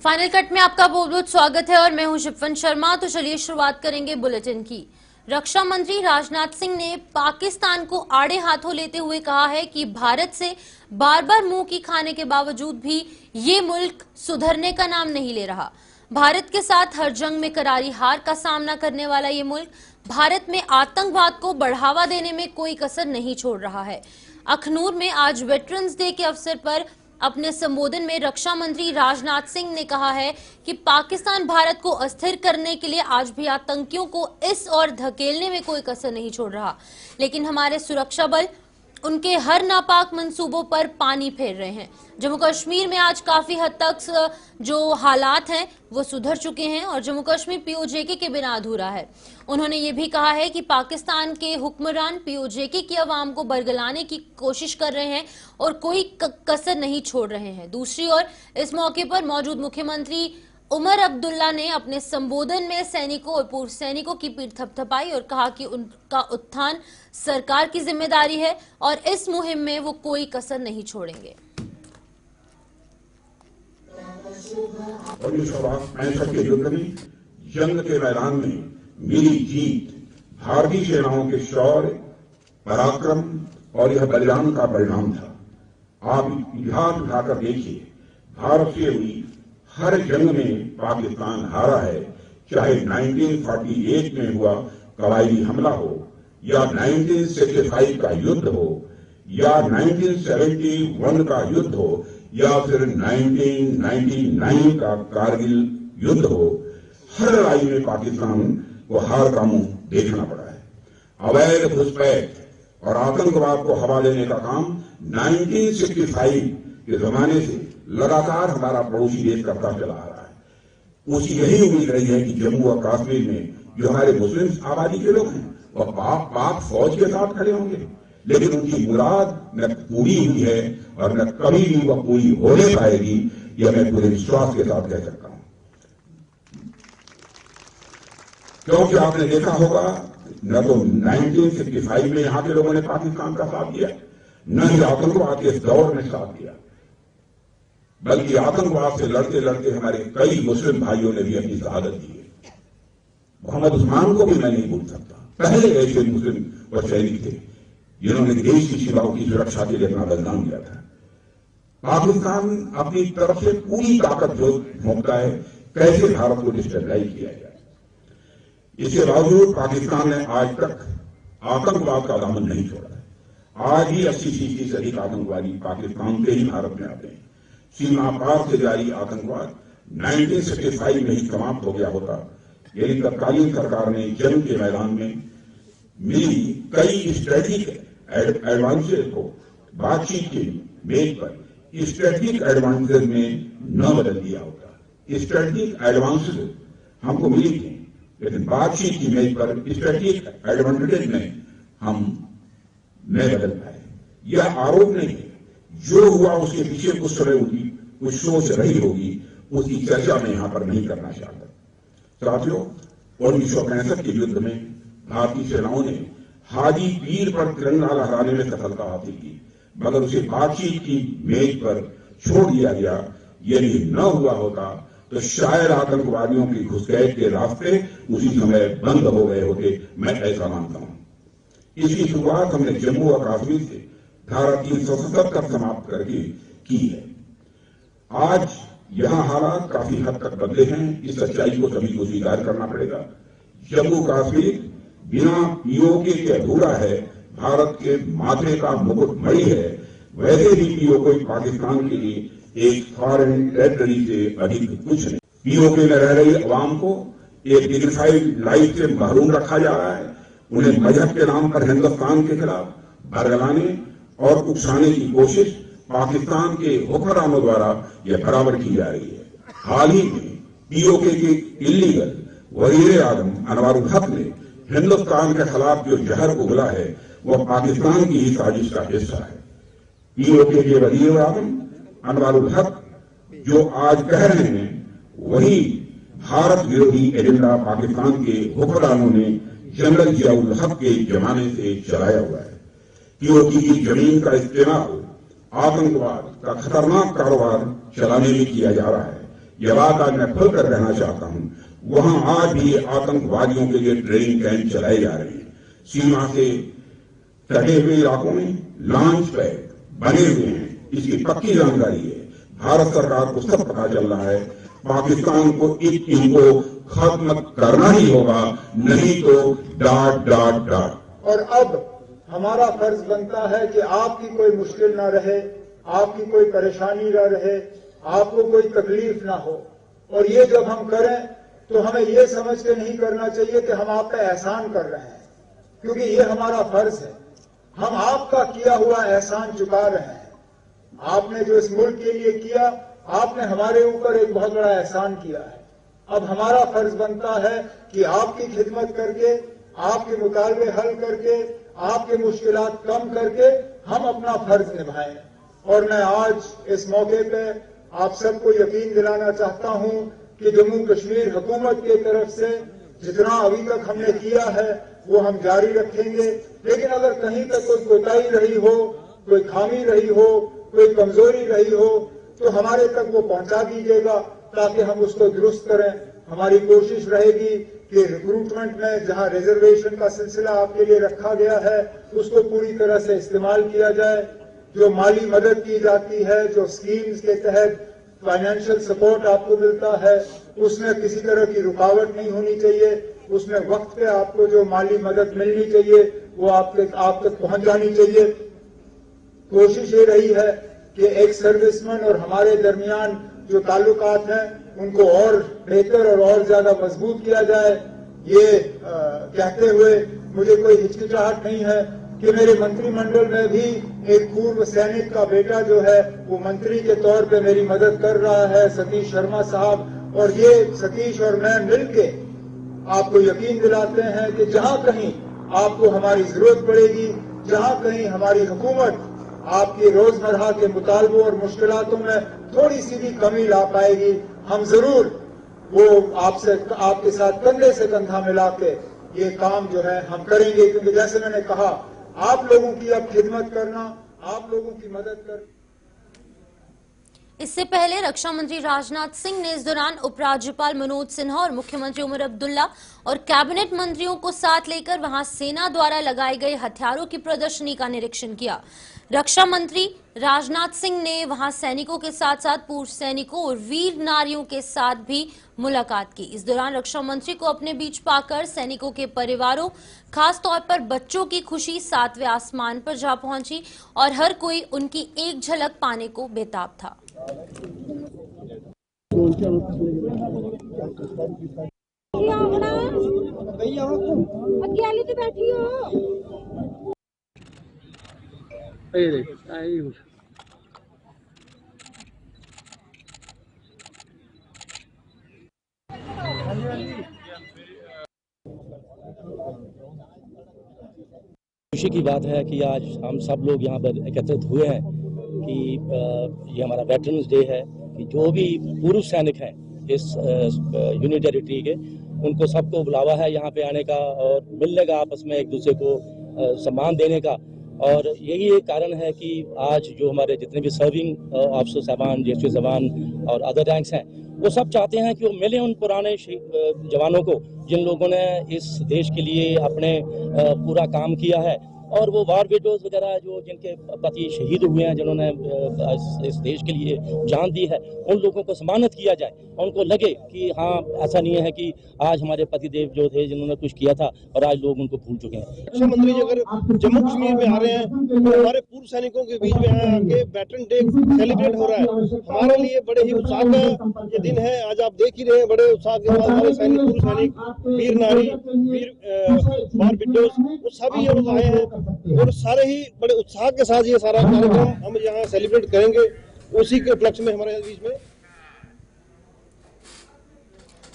Final cut में आपका बहुत बहुत स्वागत है और मैं हूं शिफन शर्मा। तो चलिए शुरुआत करेंगे बुलेटिन की। रक्षा मंत्री राजनाथ सिंह ने पाकिस्तान को आड़े हाथों लेते हुए कहा है कि भारत से बार बार मुंह की खाने के बावजूद भी ये मुल्क सुधरने का नाम नहीं ले रहा। भारत के साथ हर जंग में करारी हार का सामना करने वाला ये मुल्क भारत में आतंकवाद को बढ़ावा देने में कोई कसर नहीं छोड़ रहा है। अखनूर में आज वेटरन्स डे के अवसर पर अपने संबोधन में रक्षा मंत्री राजनाथ सिंह ने कहा है कि पाकिस्तान भारत को अस्थिर करने के लिए आज भी आतंकियों को इस ओर धकेलने में कोई कसर नहीं छोड़ रहा, लेकिन हमारे सुरक्षा बल उनके हर नापाक मंसूबों पर पानी फेर रहे हैं। जम्मू कश्मीर में आज काफी हद तक जो हालात हैं वो सुधर चुके हैं और जम्मू कश्मीर पीओजेके के बिना अधूरा है। उन्होंने ये भी कहा है कि पाकिस्तान के हुक्मरान पीओजेके की आवाम को बरगलाने की कोशिश कर रहे हैं और कोई कसर नहीं छोड़ रहे हैं। दूसरी ओर इस मौके पर मौजूद मुख्यमंत्री उमर अब्दुल्ला ने अपने संबोधन में सैनिकों और पूर्व सैनिकों की पीठ थपथपाई और कहा कि उनका उत्थान सरकार की जिम्मेदारी है और इस मुहिम में वो कोई कसर नहीं छोड़ेंगे। और 1965 के युद्ध में जंग के मैदान में मिली जीत भारतीय सेनाओं के शौर्य, पराक्रम और यह बलिदान का परिणाम था। आप इतिहास उठाकर देखिए, भारत से हुई हर जंग में पाकिस्तान हारा है, चाहे 1948 में हुआ कबायली हमला हो या 1965 का युद्ध हो या 1971 का युद्ध हो या फिर 1999 का कारगिल युद्ध हो। हर लड़ाई में पाकिस्तान को हार का मुंह देखना पड़ा है। अवैध घुसपैठ और आतंकवाद को हवा देने का काम 1965 के जमाने से लगातार हमारा पड़ोसी देश करता चला आ रहा है। उसकी यही उम्मीद रही है कि जम्मू और कश्मीर में जो हमारे मुस्लिम आबादी के लोग हैं वह पाक फौज के साथ खड़े होंगे, लेकिन उनकी मुराद न पूरी हुई है और न कभी भी वह पूरी होने पाएगी, यह मैं पूरे विश्वास के साथ कह सकता हूं। क्योंकि आपने देखा होगा, न तो 1965 में यहां के लोगों ने पाकिस्तान का साथ दिया, न ही आतंकवाद के इस दौर में साथ दिया, बल्कि आतंकवाद से लड़ते लड़ते हमारे कई मुस्लिम भाइयों ने भी अपनी शहादत दी है। मोहम्मद उस्मान को भी मैं नहीं भूल सकता। पहले ऐसे मुस्लिम व सैनिक थे जिन्होंने देश की सीमाओं की सुरक्षा के लिए अपना बलिदान दिया था। पाकिस्तान अपनी तरफ से पूरी ताकत झोंकता है कैसे भारत को डिस्टेबलाइज किया जाए। इसके बावजूद पाकिस्तान ने आज तक आतंकवाद का दामन नहीं छोड़ा है। आज ही 80% से अधिक आतंकवादी पाकिस्तान से ही भारत में आते हैं। सीमा पार से जारी आतंकवाद 1965 में ही समाप्त हो गया होता यदि तत्कालीन सरकार ने जंग के मैदान में मिली कई स्ट्रेटेजिक एडवांसेज को बातचीत के मेज पर स्ट्रेटेजिक एडवांसेज में न बदल दिया होता। स्ट्रेटेजिक एडवांसेज हमको मिली थी, लेकिन बातचीत की मेज पर स्ट्रेटेजिक एडवांटेज में हम नहीं बदल पाए। यह आरोप नहीं है, जो हुआ उसके पीछे कुछ समय उनकी कुछ सोच रही होगी, उसकी चर्चा में यहां पर नहीं करना चाहता। साथियों, 1965 के युद्ध में भारतीय सेनाओं ने हाजी पीर पर तिरंगा लहराने में सफलता हासिल की, मगर उसे बातचीत की मेज पर छोड़ दिया गया। यदि न हुआ होता तो शायद आतंकवादियों की घुसपैठ के रास्ते उसी समय बंद हो गए होते, मैं ऐसा मानता हूं। इसकी शुरुआत हमने जम्मू और कश्मीर से धारा 377 समाप्त करके की है। आज यहां हालात काफी हद तक बदले हैं, इस सच्चाई को सभी को स्वीकार करना पड़ेगा। जम्मू कश्मीर बिना पीओके के अधूरा है, भारत के माथे का मुकुट मणि है। वैसे भी पीओके पाकिस्तान के लिए एक फॉरेन टेरिटरी से अधिक कुछ नहीं। पीओके में रह रही अवाम को एक डिग्निफाइड लाइफ से महरूम रखा जा रहा है। उन्हें मजहब के नाम पर हिंदुस्तान के खिलाफ बरगलाने और उकसाने की कोशिश पाकिस्तान के हुक्मरानों द्वारा यह बराबर की जा रही है। हाल ही में पीओके के इलीगल वजीर आजम अनवरुल हक ने हिंदुस्तान के खिलाफ जो जहर उगला है वह पाकिस्तान की ही साजिश का हिस्सा है। पीओके के वजीर आजम अनवरुल हक जो आज कह रहे हैं वही भारत विरोधी एजेंडा पाकिस्तान के हुक्मरानों ने जनरल जियाउल हक के जमाने से चलाया हुआ है। पीओके की जमीन का इस्तेमाल आतंकवाद का खतरनाक कारोबार चलाने में किया जा रहा है। ये बात आज मैं खुलकर कहना चाहता हूं। वहां आज भी आतंकवादियों के लिए ट्रेनिंग कैंप चलाए जा रहे हैं। सीमा से सटे हुए इलाकों में लॉन्च पैड बने हुए हैं, इसकी पक्की जानकारी है। भारत सरकार को सब पता चल रहा है। पाकिस्तान को इनको खत्म करना ही होगा, नहीं तो डाट डाट डाट। और अब हमारा फर्ज बनता है कि आपकी कोई मुश्किल ना रहे, आपकी कोई परेशानी ना रहे, आपको कोई तकलीफ ना हो। और ये जब हम करें तो हमें ये समझ के नहीं करना चाहिए कि हम आपका एहसान कर रहे हैं, क्योंकि ये हमारा फर्ज है। हम आपका किया हुआ एहसान चुका रहे हैं। आपने जो इस मुल्क के लिए किया, आपने हमारे ऊपर एक बहुत बड़ा एहसान किया है। अब हमारा फर्ज बनता है कि आपकी खिदमत करके, आपके मुतालबे हल करके, आपके मुश्किलात कम करके हम अपना फर्ज निभाएं। और मैं आज इस मौके पे आप सबको यकीन दिलाना चाहता हूं कि जम्मू कश्मीर हुकूमत की तरफ से जितना अभी तक हमने किया है वो हम जारी रखेंगे। लेकिन अगर कहीं तक कोई कोताही रही हो, कोई खामी रही हो, कोई कमजोरी रही हो, तो हमारे तक वो पहुंचा दीजिएगा ताकि हम उसको दुरुस्त करें। हमारी कोशिश रहेगी कि रिक्रूटमेंट में जहां रिजर्वेशन का सिलसिला आपके लिए रखा गया है उसको पूरी तरह से इस्तेमाल किया जाए। जो माली मदद की जाती है, जो स्कीम्स के तहत फाइनेंशियल सपोर्ट आपको मिलता है, उसमें किसी तरह की रुकावट नहीं होनी चाहिए। उसमें वक्त पे आपको जो माली मदद मिलनी चाहिए वो आप तक पहुंच जानी चाहिए। कोशिश ये रही है कि एक सर्विसमैन और हमारे दरमियान जो ताल्लुकात हैं उनको और बेहतर और ज्यादा मजबूत किया जाए। ये कहते हुए मुझे कोई हिचकिचाहट नहीं है कि मेरे मंत्रिमंडल में भी एक पूर्व सैनिक का बेटा जो है वो मंत्री के तौर पे मेरी मदद कर रहा है, सतीश शर्मा साहब। और ये सतीश और मैं मिलके आपको यकीन दिलाते हैं कि जहां कहीं आपको हमारी जरूरत पड़ेगी, जहां कहीं हमारी हुकूमत आपके रोजमर्रा के मुतालबों और मुश्किलातों में थोड़ी सी भी कमी ला पाएगी, हम जरूर वो आपके साथ कंधे से कंधा मिला के ये काम जो है हम करेंगे। क्योंकि जैसे मैंने कहा, आप लोगों की अब खिदमत करना, आप लोगों की मदद करना। इससे पहले रक्षा मंत्री राजनाथ सिंह ने इस दौरान उपराज्यपाल मनोज सिन्हा और मुख्यमंत्री उमर अब्दुल्ला और कैबिनेट मंत्रियों को साथ लेकर वहां सेना द्वारा लगाए गए हथियारों की प्रदर्शनी का निरीक्षण किया। रक्षा मंत्री राजनाथ सिंह ने वहां सैनिकों के साथ साथ पूर्व सैनिकों और वीर नारियों के साथ भी मुलाकात की। इस दौरान रक्षा मंत्री को अपने बीच पाकर सैनिकों के परिवारों, खास तौर पर बच्चों की खुशी 7वें आसमान पर जा पहुंची और हर कोई उनकी एक झलक पाने को बेताब था। अकेले तो बैठी हो। खुशी की बात है कि आज हम सब लोग यहाँ पर एकत्रित हुए हैं कि ये हमारा वेटरन्स डे है कि जो भी पूर्व सैनिक हैं इस यूनियन टेरिटरी के, उनको सबको बुलावा है यहाँ पे आने का और मिलने का, आपस में एक दूसरे को सम्मान देने का। और यही एक कारण है कि आज जो हमारे जितने भी सर्विंग ऑफिसर साहबान, जेएसयू जवान और अदर रैंक्स हैं, वो सब चाहते हैं कि वो मिले उन पुराने जवानों को जिन लोगों ने इस देश के लिए अपने पूरा काम किया है। और वो वार विडोज वगैरह जो जिनके पति शहीद हुए हैं, जिन्होंने इस देश के लिए जान दी है, उन लोगों को सम्मानित किया जाए। उनको लगे कि हाँ, ऐसा नहीं है कि आज हमारे पतिदेव जो थे जिन्होंने कुछ किया था और आज लोग उनको भूल चुके हैं। रक्षा मंत्री जी अगर जम्मू कश्मीर में आ रहे हैं तो हमारे पूर्व सैनिकों के बीच में आके वेटरन डे सेलिब्रेट हो रहा है, हमारे लिए बड़े ही उत्साह का ये दिन है। आज आप देख ही रहे हैं, बड़े उत्साह के साथ हमारे सैनिक, पूर्व सैनिक, वीर नारी, वीर वार विडोज, वो सभी लोग आए हैं और सारे ही बड़े उत्साह के साथ ये सारा कार्यक्रम हम यहाँ सेलिब्रेट करेंगे। उसी के उपलक्ष्य में हमारे बीच में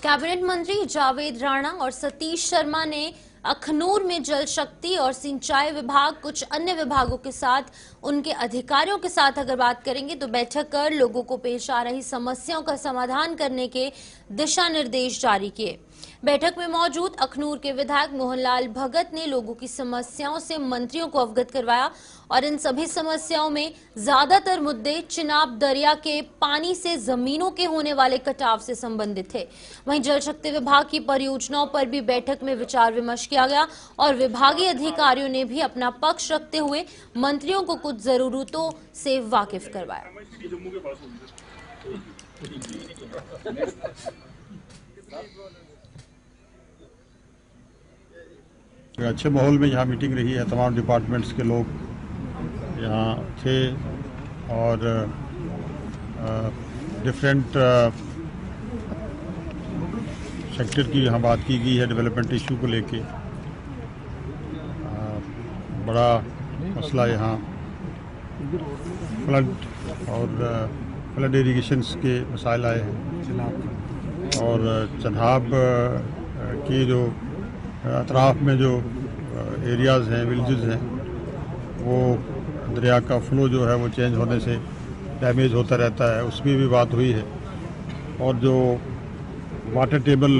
कैबिनेट मंत्री जावेद राणा और सतीश शर्मा ने अखनूर में जल शक्ति और सिंचाई विभाग, कुछ अन्य विभागों के साथ, उनके अधिकारियों के साथ अगर बात करेंगे तो बैठक कर लोगों को पेश आ रही समस्याओं का समाधान करने के दिशा निर्देश जारी किए। बैठक में मौजूद अखनूर के विधायक मोहनलाल भगत ने लोगों की समस्याओं से मंत्रियों को अवगत करवाया और इन सभी समस्याओं में ज्यादातर मुद्दे चिनाब दरिया के पानी से जमीनों के होने वाले कटाव से संबंधित थे। वहीं जल शक्ति विभाग की परियोजनाओं पर भी बैठक में विचार विमर्श किया गया और विभागीय अधिकारियों ने भी अपना पक्ष रखते हुए मंत्रियों को कुछ जरूरतों से वाकिफ करवाया। अच्छे माहौल में यहाँ मीटिंग रही है। तमाम डिपार्टमेंट्स के लोग यहाँ थे और डिफरेंट सेक्टर की यहाँ बात की गई है डेवलपमेंट इशू को लेके। बड़ा मसला यहाँ फ्लड इरीगेशंस के मसाइल आए हैं और चनाब की जो अतराफ में जो एरियाज़ हैं, विलेजेस हैं, वो दरिया का फ्लो जो है वो चेंज होने से डैमेज होता रहता है, उसकी भी बात हुई है। और जो वाटर टेबल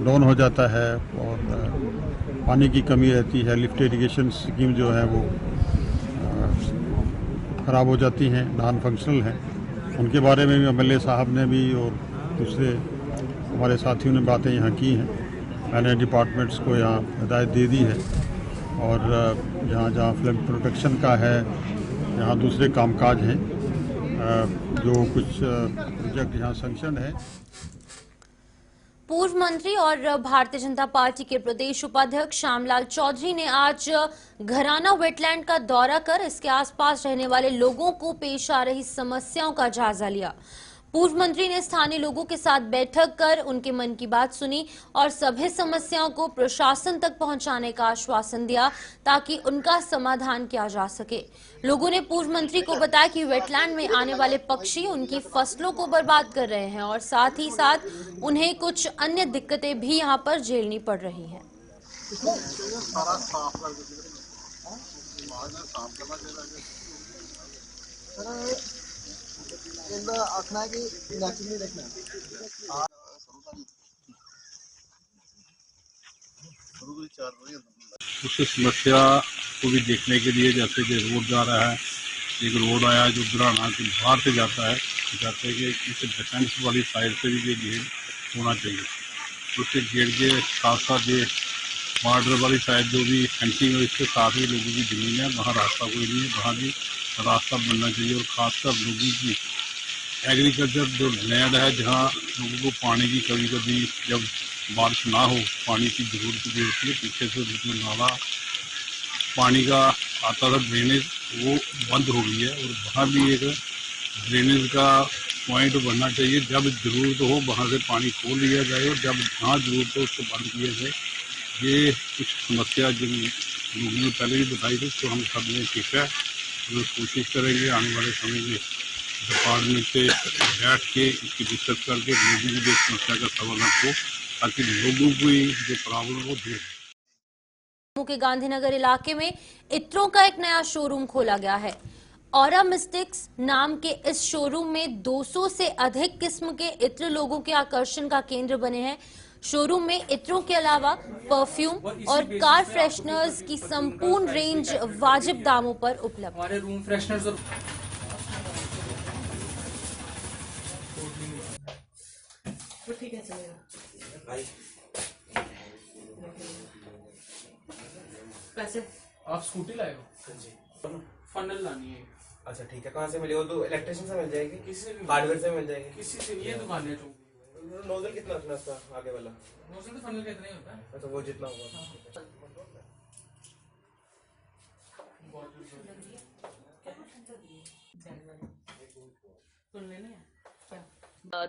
डाउन हो जाता है और पानी की कमी रहती है, लिफ्ट इरीगेशन स्कीम जो है वो ख़राब हो जाती हैं, नॉन फंक्शनल हैं। उनके बारे में भी एमएलए साहब ने भी और दूसरे हमारे साथियों ने बातें यहाँ की हैं। मैंने डिपार्टमेंट्स को यहाँ हिदायत दे दी है और जहाँ जहाँ फ्लड प्रोटेक्शन का है, यहाँ दूसरे कामकाज हैं, जो कुछ प्रोजेक्ट यहाँ सैंक्शन है। पूर्व मंत्री और भारतीय जनता पार्टी के प्रदेश उपाध्यक्ष श्यामलाल चौधरी ने आज घराना वेटलैंड का दौरा कर इसके आसपास रहने वाले लोगों को पेश आ रही समस्याओं का जायजा लिया। पूर्व मंत्री ने स्थानीय लोगों के साथ बैठक कर उनके मन की बात सुनी और सभी समस्याओं को प्रशासन तक पहुंचाने का आश्वासन दिया ताकि उनका समाधान किया जा सके। लोगों ने पूर्व मंत्री को बताया कि वेटलैंड में आने वाले पक्षी उनकी फसलों को बर्बाद कर रहे हैं और साथ ही साथ उन्हें कुछ अन्य दिक्कतें भी यहां पर झेलनी पड़ रही हैं। उस समस्या को भी देखने के लिए, जैसे कि रोड जा रहा है, एक रोड आया जो घराना के बाहर से जाता है, जाते हैं कि इस डिफेंस वाली साइड से भी ये गेट होना चाहिए। उसके गेट के साथ साथ ये बॉर्डर वाली साइड जो भी फेंसिंग है, इसके साथ ही लोगों की ज़मीन है, वहाँ रास्ता कोई नहीं है, वहाँ भी रास्ता बनना चाहिए। और ख़ासकर लोगों की एग्रीकल्चर जो लैंड है, जहाँ लोगों को पानी की कभी जब बारिश ना हो, पानी की जरूरत होती है, पीछे से जो नाला पानी का आता था ड्रेनेज, वो बंद हो गई है और वहाँ भी एक ड्रेनेज का पॉइंट बनना चाहिए। जब ज़रूरत हो वहाँ से पानी खोल लिया जाए और जब जहाँ ज़रूरत हो उसको बंद किया जाए। ये कुछ समस्या जो लोगों ने पहले भी बताई थी, तो हम सब ने ठीक है, तो कोशिश करेंगे आने वाले समय में डिपार्टमेंट से बैठ के इसकी डिस्कस करके लोगों की जो समस्या का समाधान हो, ताकि लोगों को जो प्रॉब्लम हो दूर। के गांधीनगर इलाके में इत्रों का एक नया शोरूम खोला गया है। ऑरा मिस्टिक्स नाम के इस शोरूम में 200 से अधिक किस्म के इत्र लोगों के आकर्षण का केंद्र बने हैं। शोरूम में इत्रों के अलावा परफ्यूम और कार फ्रेशनर्स की संपूर्ण रेंज वाजिब दामों पर उपलब्ध है। रूम फ्रेशनर्स और ठीक है, चलेगा। पैसे आप स्कूटी लाए हो? जी। फनल लानी है। अच्छा ठीक है, कहाँ से मिलेगी? तो इलेक्ट्रिशियन से मिल जाएगी, किसी से भी, हार्डवेयर से मिल जाएगी, किसी से भी। ये दुकान है। नोजल कितना रखना उसका आगे वाला? नोजल तो फनल का इतना ही होता है। अच्छा, वो जितना होगा।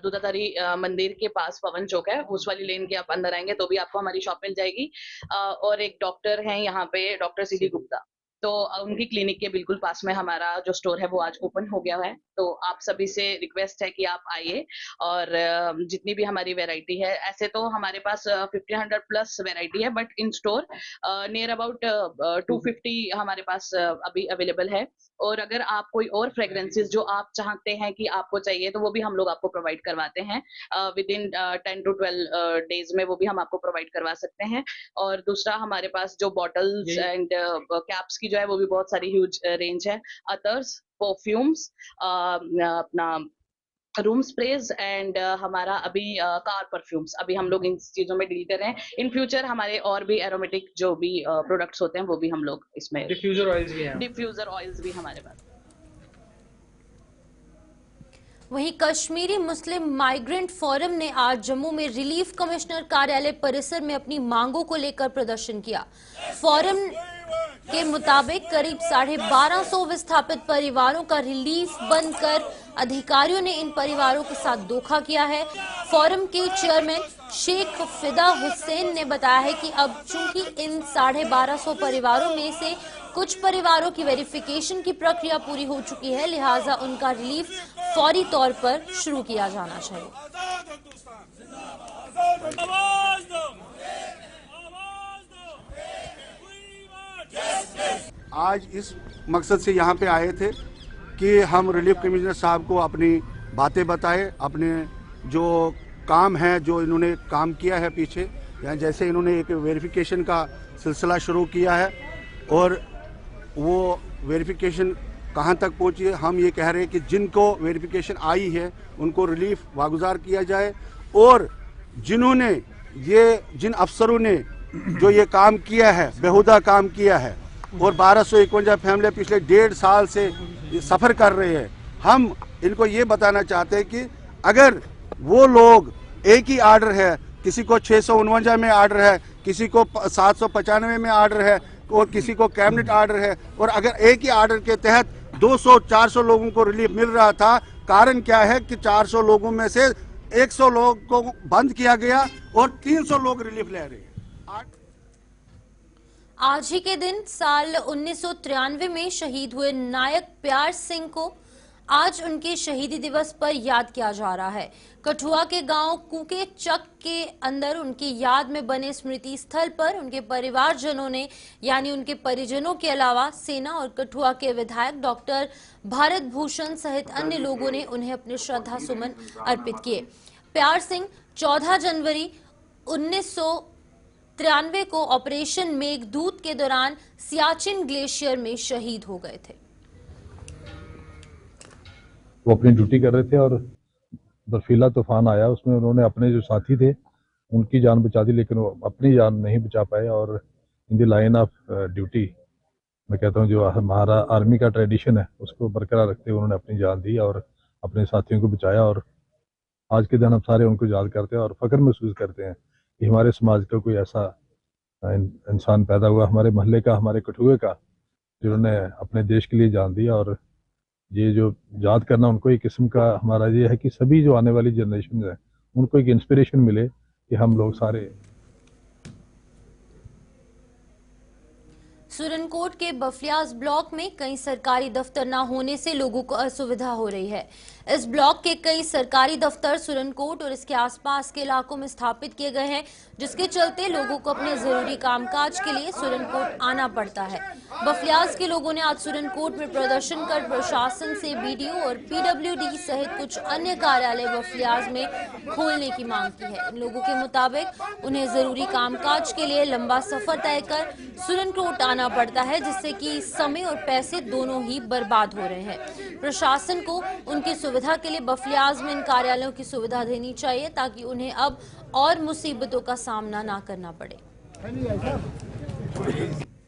दूधाधारी मंदिर के पास पवन चौक है, उस वाली लेन के आप अंदर आएंगे तो भी आपको हमारी शॉप मिल जाएगी। और एक डॉक्टर हैं यहाँ पे, डॉक्टर सीडी गुप्ता, तो उनकी क्लिनिक के बिल्कुल पास में हमारा जो स्टोर है वो आज ओपन हो गया है। तो आप सभी से रिक्वेस्ट है कि आप आइए और जितनी भी हमारी वैरायटी है, ऐसे तो हमारे पास 1500 प्लस वैरायटी है, but in store near about 250 हमारे पास अभी अवेलेबल है। और अगर आप कोई और फ्रेग्रेंसेस जो आप चाहते हैं कि आपको चाहिए, तो वो भी हम लोग आपको प्रोवाइड करवाते हैं विद इन 10 to 12 डेज में, वो भी हम आपको प्रोवाइड करवा सकते हैं। और दूसरा हमारे पास जो बॉटल्स एंड कैप्स की जो है वो भी बहुत सारी ह्यूज रेंज है। अतर्स, परफ्यूम्स, अपना रूम स्प्रेज एंड हमारा अभी कार परफ्यूम्स, अभी हम लोग इन चीजों में डील कर रहे हैं। इन फ्यूचर हमारे और भी एरोमेटिक जो भी प्रोडक्ट्स होते हैं वो भी हम लोग इसमें, डिफ्यूजर ऑयल्स भी हैं, डिफ्यूजर ऑयल्स भी हमारे पास। वहीं कश्मीरी मुस्लिम माइग्रेंट फोरम ने आज जम्मू में रिलीफ कमिश्नर कार्यालय परिसर में अपनी मांगों को लेकर प्रदर्शन किया। फोरम के मुताबिक करीब 1250 विस्थापित परिवारों का रिलीफ बनकर अधिकारियों ने इन परिवारों के साथ धोखा किया है। फोरम के चेयरमैन शेख फिदा हुसैन ने बताया है कि अब चूंकि इन 1250 परिवारों में से कुछ परिवारों की वेरिफिकेशन की प्रक्रिया पूरी हो चुकी है, लिहाजा उनका रिलीफ फौरी तौर पर शुरू किया जाना चाहिए। आज इस मकसद से यहाँ पे आए थे कि हम रिलीफ कमिश्नर साहब को अपनी बातें बताएं, अपने जो काम है, जो इन्होंने काम किया है पीछे, या जैसे इन्होंने एक वेरिफिकेशन का सिलसिला शुरू किया है और वो वेरिफिकेशन कहाँ तक पहुँची है। हम ये कह रहे हैं कि जिनको वेरिफिकेशन आई है उनको रिलीफ वागुजार किया जाए, और जिन्होंने जिन अफसरों ने जो ये काम किया है, बेहुदा काम किया है, और 1251 फैमिली पिछले 1.5 साल से सफ़र कर रहे हैं, हम इनको ये बताना चाहते हैं कि अगर वो लोग, एक ही आर्डर है, किसी को 649 में आर्डर है, किसी को 795 में आर्डर है और किसी को कैबिनेट आर्डर है, और अगर एक ही आर्डर के तहत 200-400 लोगों को रिलीफ मिल रहा था, कारण क्या है कि 400 लोगों में से 100 लोगों को बंद किया गया और 300 लोग रिलीफ ले रहे हैं। आज ही के दिन साल 1993 में शहीद हुए नायक प्यार सिंह को आज उनके शहीदी दिवस पर याद किया जा रहा है। कठुआ के गांव कुके चक के अंदर उनकी याद में बने स्मृति स्थल पर उनके परिवारजनों ने, यानी उनके परिजनों के अलावा सेना और कठुआ के विधायक डॉक्टर भारत भूषण सहित अन्य लोगों ने उन्हें अपने श्रद्धा सुमन अर्पित किए। प्यार सिंह 14 जनवरी 1993 को ऑपरेशन मेघदूत के दौरान सियाचिन ग्लेशियर में शहीद हो गए थे। वो अपनी ड्यूटी कर रहे थे और बर्फीला तूफान आया, उसमें उन्होंने अपने जो साथी थे उनकी जान बचा दी, लेकिन वो अपनी जान नहीं बचा पाए। और in the line of duty, मैं कहता हूँ जो हमारा आर्मी का ट्रेडिशन है उसको बरकरार रखते हुए उन्होंने अपनी जान दी और अपने साथियों को बचाया। और आज के दिन हम सारे उनको याद करते हैं और फख्र महसूस करते हैं कि हमारे समाज का कोई ऐसा इंसान पैदा हुआ, हमारे मोहल्ले का, हमारे कठुए का, जिन्होंने अपने देश के लिए जान दी। और ये जो याद करना उनको एक किस्म का हमारा ये है कि सभी जो आने वाली जनरेशन है उनको एक इंस्पिरेशन मिले कि हम लोग सारे। सुरनकोट के बफलियाज ब्लॉक में कई सरकारी दफ्तर न होने से लोगों को असुविधा हो रही है। इस ब्लॉक के कई सरकारी दफ्तर सुरनकोट और इसके आसपास के इलाकों में स्थापित किए गए हैं, जिसके चलते लोगों को अपने जरूरी कामकाज के लिए सुरनकोट आना पड़ता है। बफलियाज के लोगों ने आज सुरनकोट में प्रदर्शन कर प्रशासन से बीडीओ और पीडब्ल्यूडी सहित कुछ अन्य कार्यालय बफलियाज में खोलने की मांग की है। इन लोगों के मुताबिक उन्हें जरूरी कामकाज के लिए लंबा सफर तय कर सुरनकोट आना पड़ता है, जिससे कि समय और पैसे दोनों ही बर्बाद हो रहे हैं। प्रशासन को उनकी सुविधा के लिए बफलियाज में इन कार्यालयों की सुविधा देनी चाहिए ताकि उन्हें अब और मुसीबतों का सामना ना करना पड़े।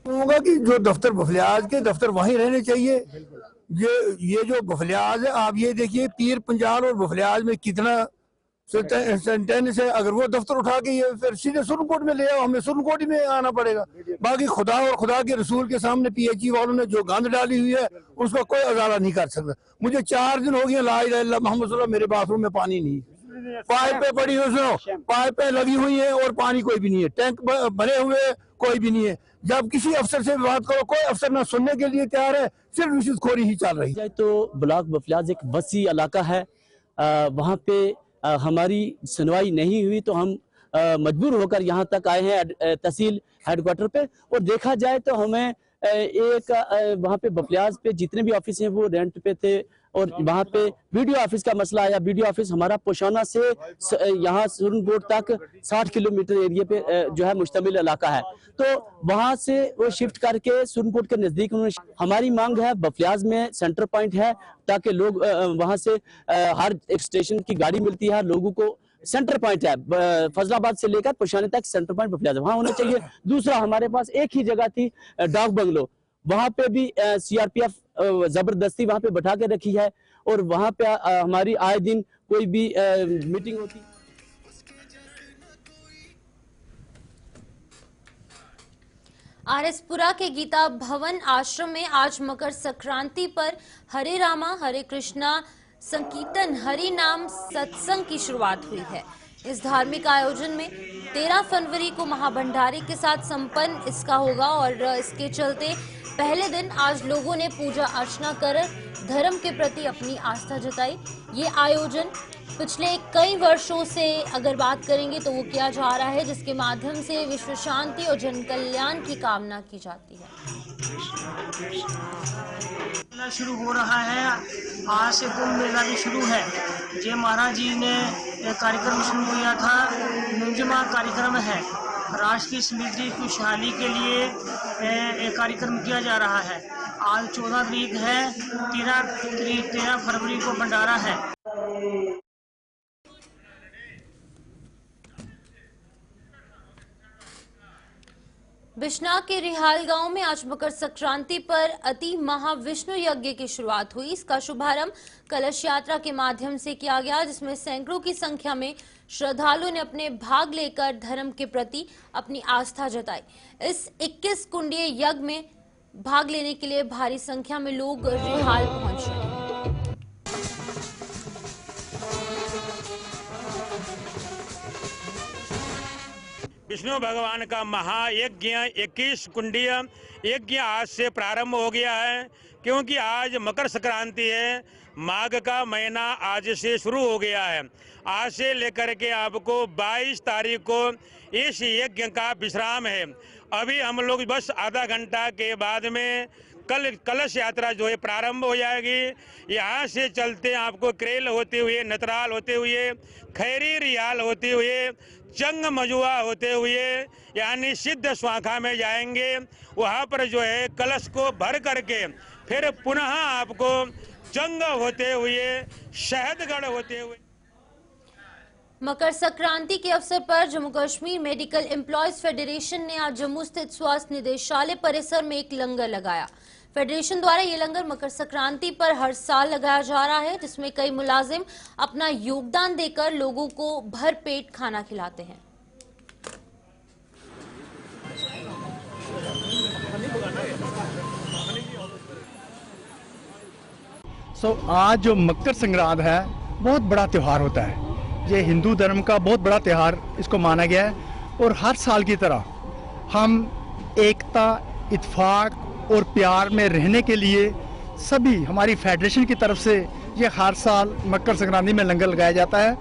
होगा कि जो दफ्तर बफलियाज के दफ्तर वहीं रहने चाहिए। ये जो बफलियाज है, आप ये देखिए पीर पंजाल और बफलियाज में कितना सेंटेंस है। अगर वो दफ्तर उठा के ये फिर सीधे सुरनकोट में ले आओ, हमें सुरनकोट में आना पड़ेगा। बाकी खुदा और खुदा के रसूल के सामने पीएचई वालों ने जो गंद डाली हुई है उसका कोई अजाला नहीं कर सकता। मुझे 4 दिन हो गए ला इलाहा इल्लल्लाह मुहम्मद रसूलुल्लाह, मेरे बाथरूम में पानी नहीं। पाइपें पड़ी हुई, सुनो, पाइपें लगी हुई हैं और पानी कोई भी नहीं है, टैंक बने हुए कोई भी नहीं है। जब किसी अफसर से बात करो, कोई अफसर ना सुनने के लिए तैयार है, सिर्फ रिश्वतखोरी ही चल रही है। तो ब्लॉक बफलियाज एक वसी इलाका है, वहाँ पे हमारी सुनवाई नहीं हुई तो हम मजबूर होकर यहाँ तक आए हैं तहसील हेडक्वार्टर पे। और देखा जाए तो हमें एक वहाँ पे बफलियाज पे जितने भी ऑफिस हैं वो रेंट पे थे और वहाँ पे वीडियो ऑफिस का मसला आया। वीडियो ऑफिस हमारा पोशाना से यहाँ सुरनकोट तक 60 किलोमीटर एरिया पे जो है मुश्तमिल इलाका है, तो वहाँ से वो शिफ्ट करके सुरनकोट के नजदीक उन्होंने। हमारी मांग है बफलियाज में सेंटर पॉइंट है ताकि लोग वहाँ से हर एक स्टेशन की गाड़ी मिलती है, लोगों को सेंटर पॉइंट है फजलाबाद से लेकर पोशाने तक सेंटर पॉइंट बफलियाज वहाँ होना चाहिए। दूसरा हमारे पास एक ही जगह थी डाक बंगलो, वहाँ पे भी सीआरपीएफ जबरदस्ती वहाँ पे बैठा के रखी है और वहाँ पे हमारी आए दिन कोई भी मीटिंग होती। आरएसपुरा के गीता भवन आश्रम में आज मकर संक्रांति पर हरे रामा हरे कृष्णा संकीर्तन हरि नाम सत्संग की शुरुआत हुई है। इस धार्मिक आयोजन में 13 फरवरी को महाभंडारे के साथ संपन्न इसका होगा और इसके चलते पहले दिन आज लोगों ने पूजा अर्चना कर धर्म के प्रति अपनी आस्था जताई। ये आयोजन पिछले कई वर्षों से अगर बात करेंगे तो वो किया जा रहा है, जिसके माध्यम से विश्व शांति और जन कल्याण की कामना की जाती है। शुरू हो रहा है, आज से कुंभ मेला भी शुरू है। जय महाराज जी ने एक कार्यक्रम शुरू किया था, मुंजमा कार्यक्रम है, राष्ट्र की समृद्धि खुशहाली के लिए एक कार्यक्रम किया जा रहा है। आज 14 तारीख है, 13 फरवरी को भंडारा है। बिश्नाह के रिहाल गांव में आज मकर संक्रांति पर अति महाविष्णु यज्ञ की शुरुआत हुई। इसका शुभारंभ कलश यात्रा के माध्यम से किया गया, जिसमें सैकड़ों की संख्या में श्रद्धालुओं ने अपने भाग लेकर धर्म के प्रति अपनी आस्था जताई। इस 21 कुंडीय यज्ञ में भाग लेने के लिए भारी संख्या में लोग रिहाल पहुंचे। विष्णु भगवान का महायज्ञ 21 कुंडीय यज्ञ आज से प्रारंभ हो गया है, क्योंकि आज मकर संक्रांति है। माघ का महीना आज से शुरू हो गया है। आज से लेकर के आपको 22 तारीख को इस यज्ञ का विश्राम है। अभी हम लोग बस आधा घंटा के बाद में कल कलश यात्रा जो है प्रारंभ हो जाएगी। यहाँ से चलते आपको क्रेल होते हुए, नतराल होते हुए, खैरी रियाल होते हुए, चंग मजुआ होते हुए यानी सिद्ध स्वाखा में जाएंगे। वहाँ पर जो है कलश को भर करके फिर पुनः आपको चंग होते हुए, शहदगढ़ होते हुए। मकर संक्रांति के अवसर पर Jammu Kashmir medical employees federation ने आज जम्मू स्थित स्वास्थ्य निदेशालय परिसर में एक लंगर लगाया। फेडरेशन द्वारा ये लंगर मकर संक्रांति पर हर साल लगाया जा रहा है, जिसमें कई मुलाजिम अपना योगदान देकर लोगों को भर पेट खाना खिलाते हैं। आज जो मकर संक्रांति है बहुत बड़ा त्योहार होता है। ये हिंदू धर्म का बहुत बड़ा त्योहार इसको माना गया है और हर साल की तरह हम एकता, इत्तेफाक और प्यार में रहने के लिए सभी हमारी फेडरेशन की तरफ से ये हर साल मकर संक्रांति में लंगर लगाया जाता है,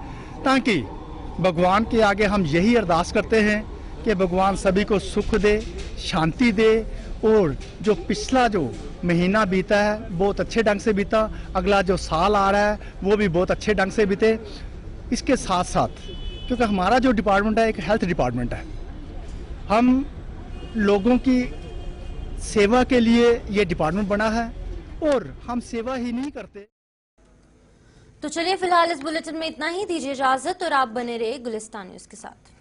ताकि भगवान के आगे हम यही अरदास करते हैं कि भगवान सभी को सुख दे, शांति दे और जो पिछला जो महीना बीता है बहुत अच्छे ढंग से बीता, अगला जो साल आ रहा है वो भी बहुत अच्छे ढंग से बीते। इसके साथ साथ क्योंकि हमारा जो डिपार्टमेंट है एक हेल्थ डिपार्टमेंट है, हम लोगों की सेवा के लिए ये डिपार्टमेंट बना है और हम सेवा ही नहीं करते। तो चलिए फिलहाल इस बुलेटिन में इतना ही, दीजिए इजाजत और आप बने रहे गुलिस्तान न्यूज़ के साथ।